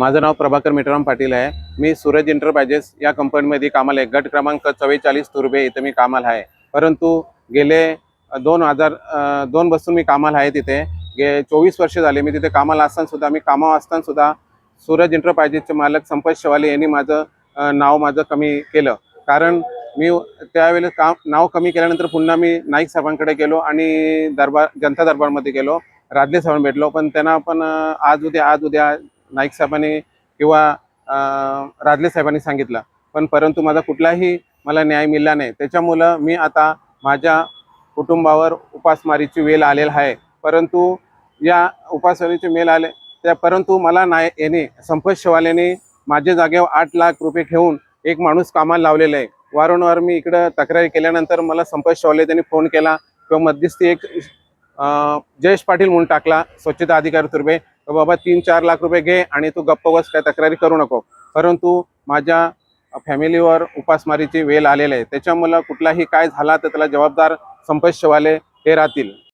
माझं नाव प्रभाकर मिठराम पाटील आहे। मी सूरज एंटरप्राइजेस या कंपनीमध्ये कामाला आहे। गट क्रमांक 44 तुर्बे इथे मी कामाला आहे। परंतु गेले 2002 पासून मी कामाला आहे तिथे। 24 वर्ष झाले मी तिथे कामाला असताना सुद्धा मी कामावर असताना सुद्धा सूरज एंटरप्राइजेसचे मालक संपत शेवाले यांनी माझं कमी केलं। कारण मी त्यावेळेला नाव कमी केल्यानंतर पुन्हा मी नाईक साहेबांकडे गेलो आणि जनता दरबारमध्ये गेलो, राजले साहेबांना भेटलो। पण त्यांना पण आज उद्या नाईक साहेबांनी किंवा राजले साहेबांनी सांगितलं, पण परंतु माझा कुठलाही मला न्याय मिळाला नाही। त्याच्यामुळे मी आता माझ्या कुटुंबावर उपासमारीची वेळ आलेला आहे। परंतु या उपासमारीची वेळ आले परंतु मला नाही याने संपत शेवालेने माझ्या जागेवर 8 लाख रुपये घेऊन एक माणूस कामाला लावलेला आहे। वारंवार मी इकडे तक्रारी केल्यानंतर मला संपत शेवाले त्यांनी फोन केला किंवा मध्यस्थी एक जयेश पाटील म्हणून टाकला, स्वच्छता अधिकारी तुर्बे, बाबा 3-4 लाख रुपये घे आणि तू गप्प बस, काय तक्रारी करू नको। परंतु माझ्या फॅमिलीवर उपासमारीची वेळ आलेली आहे। त्याच्यामुळे कुठलाही काय झाला तर त्याला जबाबदार संपत शेवाले हे राहतील।